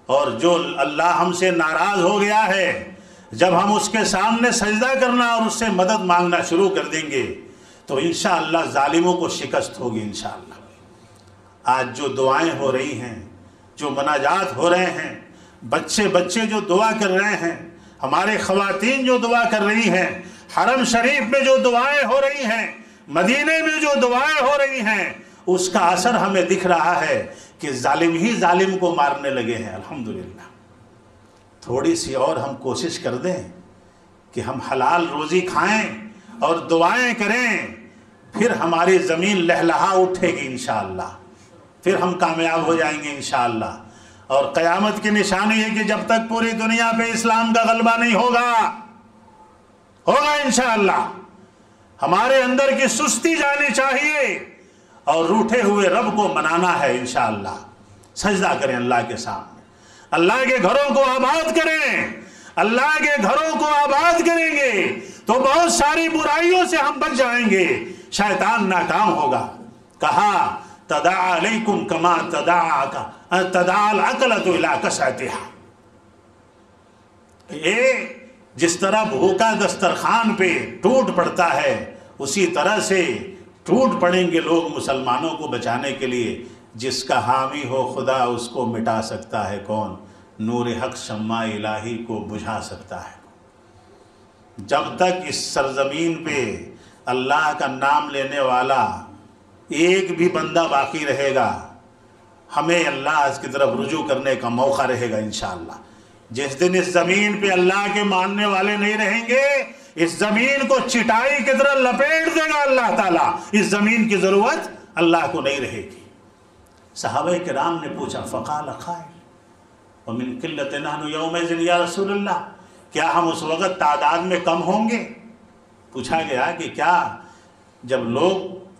S1: اور جو اللہ ہم سے ناراض ہو گیا ہے، جب ہم اس کے سامنے سجدہ کرنا اور اس سے مدد مانگنا شروع کر دیں گے تو انشاءاللہ ظالموں کو شکست ہوگی انشاءاللہ۔ آج جو دعائیں ہو رہی ہیں، جو مناجات ہو رہے ہیں، بچے جو دعا کر رہے ہیں، ہمارے خواتین جو دعا کر رہی ہیں، حرم شریف میں جو دعائیں ہو رہی ہیں، مدینے میں جو دعائیں ہو رہی ہیں، اس کا اثر ہمیں دکھ رہا ہے کہ ظالم ہی ظالم کو مارنے لگے ہیں۔ الحمدللہ تھوڑی سی اور ہم کوشش کر دیں کہ ہم حلال روزی کھائیں اور دعائیں کریں، پھر ہماری زمین لہلہا اٹھے گی انشاءاللہ، پھر ہم کامیاب ہو جائیں گے انشاءاللہ۔ اور قیامت کی نشانی ہے کہ جب تک پوری دنیا پہ اسلام کا غلبہ نہیں ہوگا انشاءاللہ۔ ہمارے اندر کی سستی جانی چاہیے اور روٹھے ہوئے رب کو منانا ہے انشاءاللہ۔ سجدہ کریں اللہ کے سامنے، اللہ کے گھروں کو آباد کریں، اللہ کے گھروں کو آباد کریں گے تو بہت ساری برائیوں سے ہم بچ جائیں گے، شیطان ناکام ہوگا۔ کہا تداعى علیکم کما تداعى العقلۃ الی کسعتها، جس طرح بھوکا دسترخوان پہ ٹوٹ پڑتا ہے، اسی طرح سے ٹوٹ پڑیں گے لوگ مسلمانوں کو بچانے کے لیے۔ جس کا حامی ہو خدا اس کو مٹا سکتا ہے کون؟ نور حق شمع الہی کو بجھا سکتا ہے۔ جب تک اس سرزمین پہ اللہ کا نام لینے والا ایک بھی بندہ باقی رہے گا، ہمیں اللہ کی طرف رجوع کرنے کا موقع رہے گا انشاءاللہ۔ جس دن اس زمین پہ اللہ کے ماننے والے نہیں رہیں گے، اس زمین کو چٹائی کی طرح لپیٹ دے گا اللہ تعالیٰ، اس زمین کی ضرورت اللہ کو نہیں رہے گی۔ صحابہ کرام نے پوچھا فقال قائل ومن قلۃ نحن یومئذ یا رسول اللہ، کیا ہم اس وقت تعداد میں کم ہوں گے؟ پوچھا گیا کہ کیا جب لوگ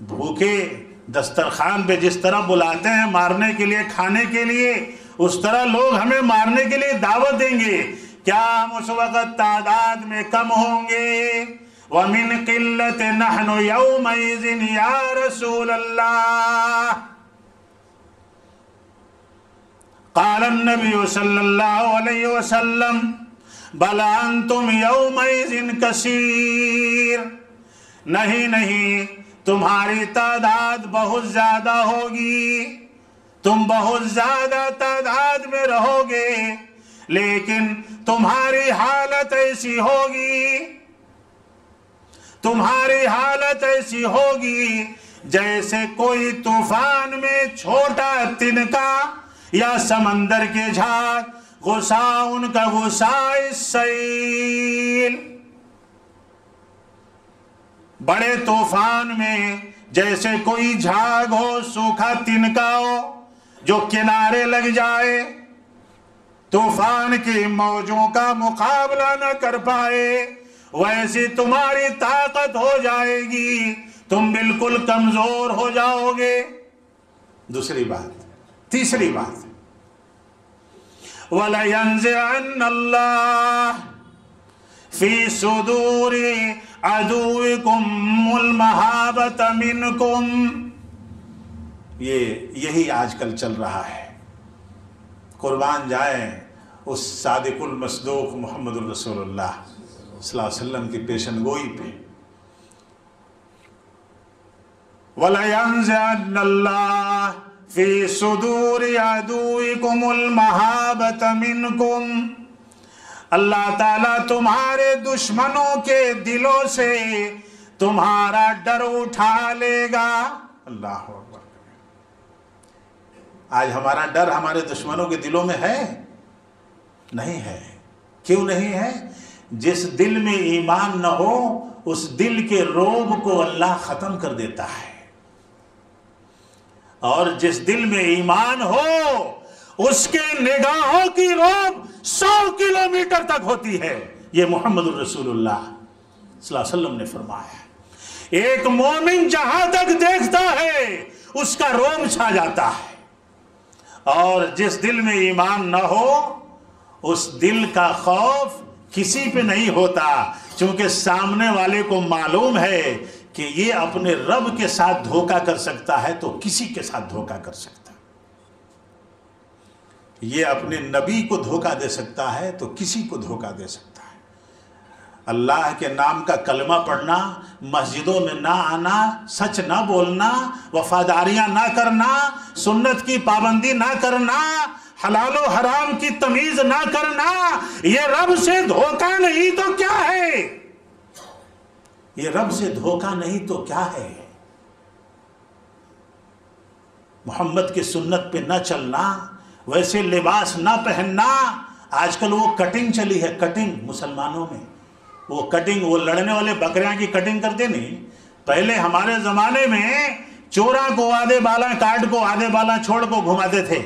S1: بھوکے دسترخوان پہ جس طرح بلاتے ہیں مارنے کے لیے، کھانے کے لیے، اس طرح لوگ ہمیں مارنے کے لیے دعوت دیں گے، کیا ہم اس وقت تعداد میں کم ہوں گے؟ وَمِن قِلَّةٍ نَحْنُ يَوْمَئِذٍ يَا رَسُولَ اللَّهِ قال النبي صلی اللہ علیہ وسلم بل انتم یومئذ کثیر، نہیں تمہاری تعداد بہت زیادہ ہوگی، تم بہت زیادہ تعداد میں رہو گے، لیکن تمہاری حالت ایسی ہوگی، تمہاری حالت ایسی ہوگی جیسے کوئی طوفان میں چھوٹا تنکا یا سمندر کے جھاگ، غصاء کا غصاء السیل، بڑے طوفان میں جیسے کوئی جھاگ ہو، سوکھا تنکا ہو جو کنارے لگ جائے، طوفان کی موجوں کا مقابلہ نہ کر پائے، ویسی تمہاری طاقت ہو جائے گی، تم بالکل کمزور ہو جاؤ گے۔ دوسری بات، تیسری بات، وَلَيَنزِعَنَّ اللَّهُ فِي صُدُورِ عَدُوِّكُمُ الْمَهَابَةَ مِنْكُمْ، یہی آج کل چل رہا ہے۔ قربان جائیں اس صادق المصدوق محمد الرسول اللہ صلی اللہ علیہ وسلم کی پیشن گوئی پہ۔ وَلَيَنزِعَنَّ اللَّهُ فِي صُدُورِ عَدُوِّكُمُ الْمَهَابَةَ مِنْكُمْ، اللہ تعالیٰ تمہارے دشمنوں کے دلوں سے تمہارا ڈر اٹھا لے گا۔ اللہ اکبر۔ آج ہمارا ڈر ہمارے دشمنوں کے دلوں میں ہے؟ نہیں ہے۔ کیوں نہیں ہے؟ جس دل میں ایمان نہ ہو اس دل کے رعب کو اللہ ختم کر دیتا ہے، اور جس دل میں ایمان ہو اس کے نگاہوں کی رعب 100 کلومیٹر تک ہوتی ہے۔ یہ محمد الرسول اللہ صلی اللہ علیہ وسلم نے فرمایا۔ ایک مومن جہاں تک دیکھتا ہے اس کا رعب چھا جاتا ہے، اور جس دل میں ایمان نہ ہو اس دل کا خوف کسی پہ نہیں ہوتا، چونکہ سامنے والے کو معلوم ہے کہ یہ اپنے رب کے ساتھ دھوکہ کر سکتا ہے تو کسی کے ساتھ دھوکہ کر سکتا ہے، یہ اپنے نبی کو دھوکہ دے سکتا ہے تو کسی کو دھوکہ دے سکتا ہے۔ اللہ کے نام کا کلمہ پڑھنا، مسجدوں میں نہ آنا، سچ نہ بولنا، وفاداریاں نہ کرنا، سنت کی پابندی نہ کرنا، حلال و حرام کی تمیز نہ کرنا، یہ رب سے دھوکہ نہیں تو کیا ہے؟ یہ رب سے دھوکہ نہیں تو کیا ہے؟ محمد کی سنت پہ نہ چلنا، ویسے لباس نہ پہننا۔ آج کل وہ کٹنگ چلی ہے، کٹنگ مسلمانوں میں، وہ کٹنگ، وہ لڑنے والے بکریاں کی کٹنگ کرتے نہیں۔ پہلے ہمارے زمانے میں چورا کو آدھے بالا کاٹ کو آدھے بالا چھوڑ کو گھماتے تھے،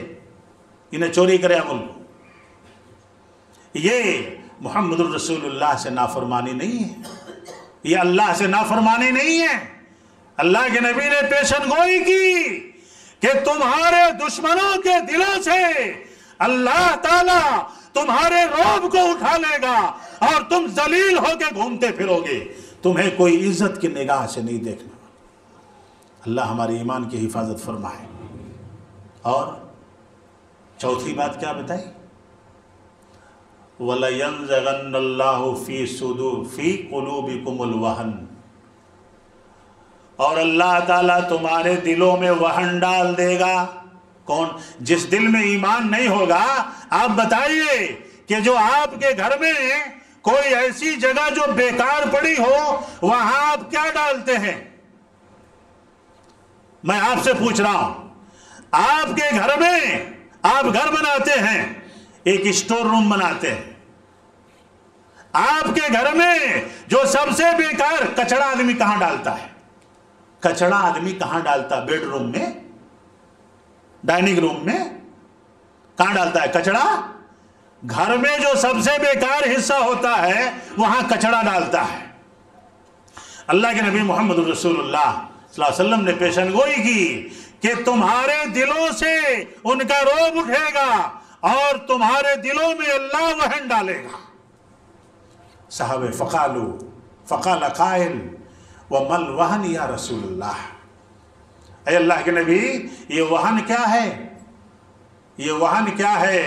S1: انہیں چوری کرے عمل کو۔ یہ محمد الرسول اللہ سے نافرمانی نہیں ہے، یہ اللہ سے نافرمانی نہیں ہے۔ اللہ کے نبی نے پیشن گوئی کی کہ تمہارے دشمنوں کے دلوں سے اللہ تعالیٰ تمہارے رعب کو اٹھا لے گا اور تم ذلیل ہو کے گھومتے پھرو گے، تمہیں کوئی عزت کی نگاہ سے نہیں دیکھنا۔ اللہ ہمارے ایمان کی حفاظت فرمائے۔ اور چوتھی بات کیا بتائی؟ وَلَيَنزَغَنَّ اللَّهُ فِي قُلُوبِكُمُ الْوَهْنَ، اور اللہ تعالیٰ تمہارے دلوں میں وہن ڈال دے گا۔ کون؟ جس دل میں ایمان نہیں ہوگا۔ آپ بتائیے کہ جو آپ کے گھر میں کوئی ایسی جگہ جو بیکار پڑی ہو، وہاں آپ کیا ڈالتے ہیں؟ میں آپ سے پوچھ رہا ہوں، آپ کے گھر میں آپ گھر بناتے ہیں، ایک اسٹور روم بناتے ہیں، آپ کے گھر میں جو سب سے بیکار کچڑا آدمی کہاں ڈالتا ہے؟ کچڑا آدمی کہاں ڈالتا؟ بیڈ روم میں، ڈائننگ روم میں، کہاں ڈالتا ہے کچڑا؟ گھر میں جو سب سے بیکار حصہ ہوتا ہے وہاں کچڑا ڈالتا ہے۔ اللہ کے نبی محمد رسول اللہ صلی اللہ علیہ وسلم نے پیشن گوئی کی کہ تمہارے دلوں سے ان کا رعب اٹھے گا اور تمہارے دلوں میں اللہ وہن ڈالے گا۔ صحابہ فقال قائل وَمَا الْوَهْنِ یا رسول اللہ، اے اللہ کے نبی یہ وہن کیا ہے؟ یہ وہن کیا ہے؟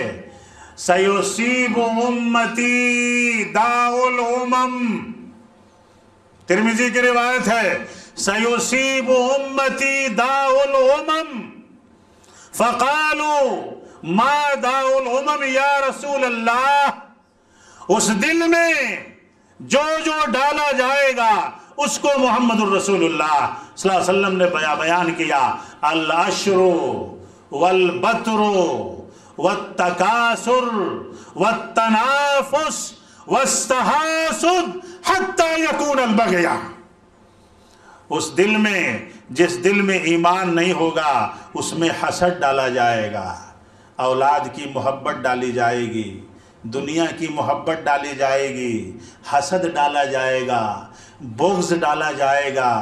S1: سَيُصِيبُ أُمَّتِي دَاءُ الْأُمَمِ، ترمذی کی روایت ہے، سَيُصِيبُ أُمَّتِي دَاءُ الْأُمَمِ فَقَالُوا مَا دَاءُ الْأُمَمِ یا رسول اللہ۔ اس دل میں جو ڈالا جائے گا اس کو محمد الرسول اللہ صلی اللہ علیہ وسلم نے بیان کیا، العشر والبطر والتکاثر والتنافس والتحاسد حتی یکون البغی۔ اس دل میں، جس دل میں ایمان نہیں ہوگا اس میں حسد ڈالا جائے گا، اولاد کی محبت ڈالی جائے گی، دنیا کی محبت ڈالی جائے گی، حسد ڈالا جائے گا، بغض ڈالا جائے گا،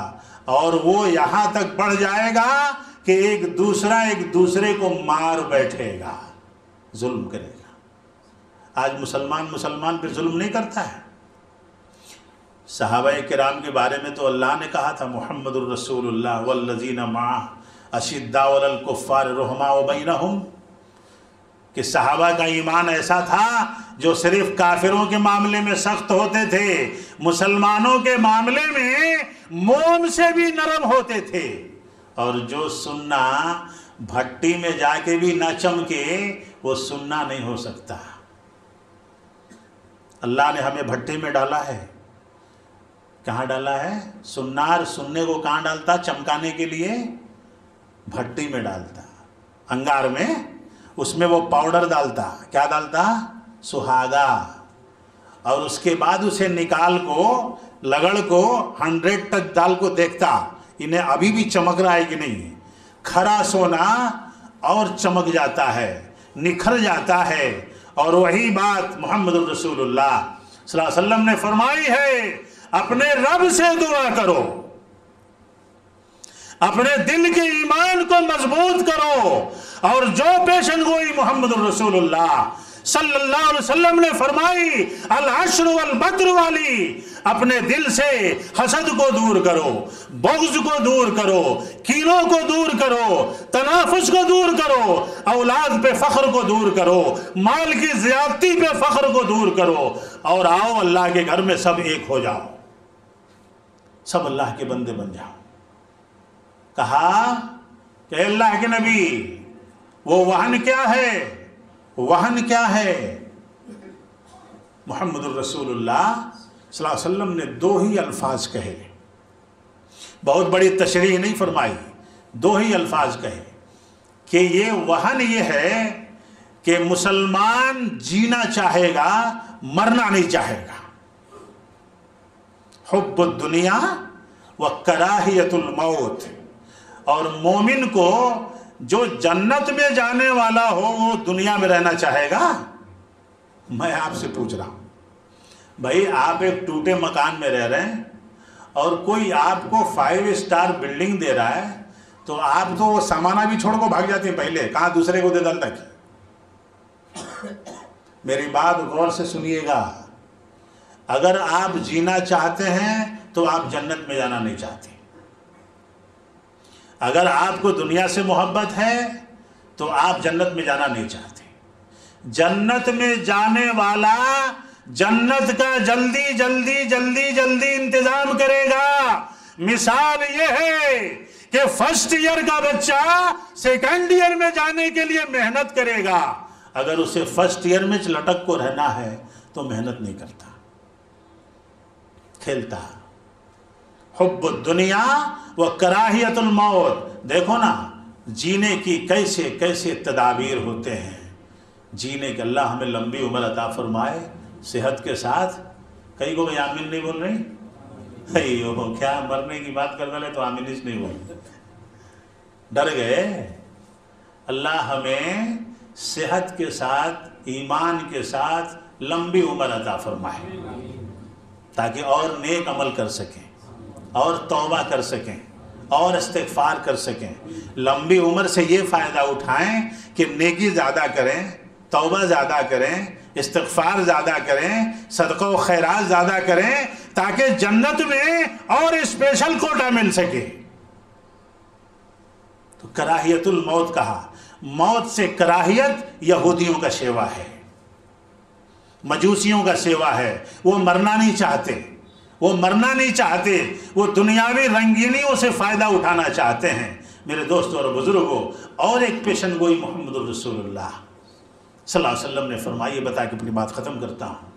S1: اور وہ یہاں تک بڑھ جائے گا کہ ایک دوسرے کو مار بیٹھے گا، ظلم کرے گا۔ آج مسلمان پہ ظلم نہیں کرتا ہے۔ صحابہ کرام کے بارے میں تو اللہ نے کہا تھا، محمد الرسول اللہ والذین معہ اشداء علی الکفار رحماء بینہم، کہ صحابہ کا ایمان ایسا تھا جو صرف کافروں کے معاملے میں سخت ہوتے تھے، مسلمانوں کے معاملے میں موم سے بھی نرم ہوتے تھے، اور جو سننا بھٹی میں جا کے بھی نہ چمکے وہ سننا نہیں ہو سکتا۔ اللہ نے ہمیں بھٹی میں ڈالا ہے، کہاں ڈالا ہے؟ سنار سننے کو کہاں ڈالتا؟ چمکانے کے لیے بھٹی میں ڈالتا، انگار میں، اس میں وہ پاؤڈر ڈالتا، کیا ڈالتا؟ سہاگا، اور اس کے بعد اسے نکال کو لگڑ کو 100 تک ڈال کو دیکھتا انہیں ابھی بھی چمک رہا ہے کہ نہیں۔ کھرا سونا اور چمک جاتا ہے، نکھر جاتا ہے، اور وہی بات محمد الرسول اللہ صلی اللہ علیہ وسلم نے فرمائی ہے، اپنے رب سے دعا کرو، اپنے دل کے ایمان کو مضبوط کرو، اور جو پیشن گوئی محمد الرسول اللہ صلی اللہ علیہ وسلم نے فرمائی العشر والبدر والی، اپنے دل سے حسد کو دور کرو، بغض کو دور کرو، کینوں کو دور کرو، تنافس کو دور کرو، اولاد پہ فخر کو دور کرو، مال کی زیادتی پہ فخر کو دور کرو، اور آؤ اللہ کے گھر میں سب ایک ہو جاؤ، سب اللہ کے بندے بن جاؤ۔ کہا کہ اللہ کے نبی وہ وہن کیا ہے، وہن کیا ہے؟ محمد الرسول اللہ صلی اللہ علیہ وسلم نے دو ہی الفاظ کہے، بہت بڑی تشریح نہیں فرمائی، دو ہی الفاظ کہے کہ یہ وہن یہ ہے کہ مسلمان جینا چاہے گا مرنا نہیں چاہے گا۔ حب الدنیا و کراہیت الموت، اور مومن کو جو جنت میں جانے والا ہو وہ دنیا میں رہنا چاہے گا؟ میں آپ سے پوچھ رہا ہوں بھائی، آپ ایک ٹوٹے مکان میں رہ رہے ہیں اور کوئی آپ کو 5 اسٹار بلڈنگ دے رہا ہے تو آپ تو وہ سامانہ بھی چھوڑ کو بھاگ جاتے ہیں، پہلے کہاں دوسرے کو دے ڈالتا کی۔ میری بات غور سے سنیے گا، اگر آپ جینا چاہتے ہیں تو آپ جنت میں جانا نہیں چاہتے، اگر آپ کو دنیا سے محبت ہے تو آپ جنت میں جانا نہیں چاہتے۔ جنت میں جانے والا جنت کا جلدی جلدی جلدی جلدی انتظام کرے گا۔ مثال یہ ہے کہ فرسٹ ایئر کا بچہ سیکنڈ ایئر میں جانے کے لیے محنت کرے گا، اگر اسے فرسٹ ایئر میں لٹک کو رہنا ہے تو محنت نہیں کرتا، کھیلتا۔ حب الدنیا و کراہیت الموت، دیکھو نا جینے کی کیسے کیسے تدابیر ہوتے ہیں، جینے کے اللہ ہمیں لمبی عمر عطا فرمائے صحت کے ساتھ۔ کئی کو بھئی آمین نہیں بول رہی؟ کیا مرنے کی بات کر رہے تو آمین اس نہیں بول، ڈر گئے؟ اللہ ہمیں صحت کے ساتھ ایمان کے ساتھ لمبی عمر عطا فرمائے تاکہ اور نیک عمل کر سکیں اور توبہ کر سکیں اور استغفار کر سکیں۔ لمبی عمر سے یہ فائدہ اٹھائیں کہ نیکی زیادہ کریں، توبہ زیادہ کریں، استغفار زیادہ کریں، صدقہ و خیرات زیادہ کریں، تاکہ جنت میں اور اسپیشل کوٹا مل سکے۔ تو کراہیت الموت کہا، موت سے کراہیت یہودیوں کا شیوا ہے، مجوسیوں کا سیوا ہے، وہ مرنا نہیں چاہتے، وہ مرنا نہیں چاہتے، وہ دنیاوی رنگینیوں سے فائدہ اٹھانا چاہتے ہیں۔ میرے دوستوں اور بزرگوں، اور ایک پیشن گوئی محمد الرسول اللہ صلی اللہ علیہ وسلم نے فرمائی، بتا کے اپنی بات ختم کرتا ہوں،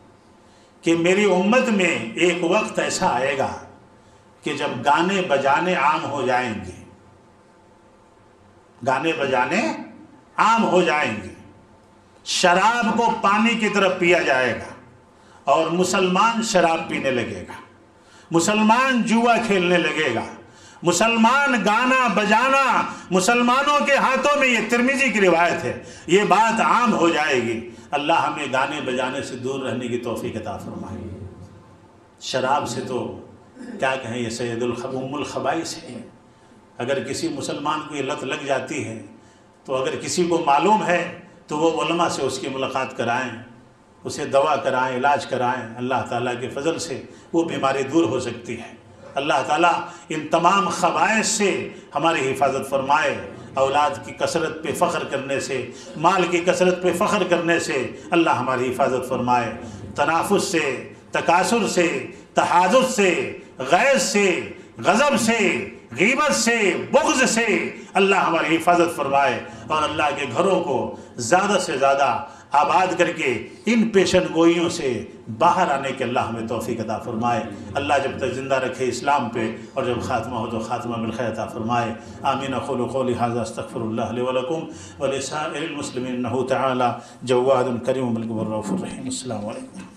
S1: کہ میری امت میں ایک وقت ایسا آئے گا کہ جب گانے بجانے عام ہو جائیں گے، گانے بجانے عام ہو جائیں گے، شراب کو پانی کی طرف پیا جائے گا، اور مسلمان شراب پینے لگے گا، مسلمان جوا کھیلنے لگے گا، مسلمان گانا بجانا، مسلمانوں کے ہاتھوں میں، یہ ترمذی کی روایت ہے، یہ بات عام ہو جائے گی۔ اللہ ہمیں گانے بجانے سے دور رہنے کی توفیق عطا فرمائے۔ شراب سے تو کیا کہیں، یہ سید ام الخبائث ہے۔ اگر کسی مسلمان کو یہ لت لگ جاتی ہے تو اگر کسی کو معلوم ہے تو وہ علماء سے اس کی ملاقات کرائیں، اسے دوا کرائیں، علاج کرائیں، اللہ تعالیٰ کے فضل سے وہ بیماری دور ہو سکتی ہے۔ اللہ تعالیٰ ان تمام خبائث سے ہماری حفاظت فرمائے۔ اولاد کی کثرت پہ فخر کرنے سے، مال کی کثرت پہ فخر کرنے سے اللہ ہماری حفاظت فرمائے۔ تنافس سے، تکاثر سے، تحاسد سے، غیظ سے، غضب سے، غیبت سے، بغض سے اللہ ہماری حفاظت فرمائے، اور اللہ کے گھروں کو زیادہ سے زیادہ آباد کر کے ان پیشن گوئیوں سے باہر آنے کے اللہ ہمیں توفیق عطا فرمائے۔ اللہ جب تک زندہ رکھے اسلام پہ، اور جب خاتمہ ہو تو خاتمہ بالخیر عطا فرمائے۔ آمین۔ اقول قولی ھذا استغفر اللہ لی ولکم ولسائر المسلمین انہ تعالی جواد کریم ملک الرؤوف الرحیم۔ السلام علیکم۔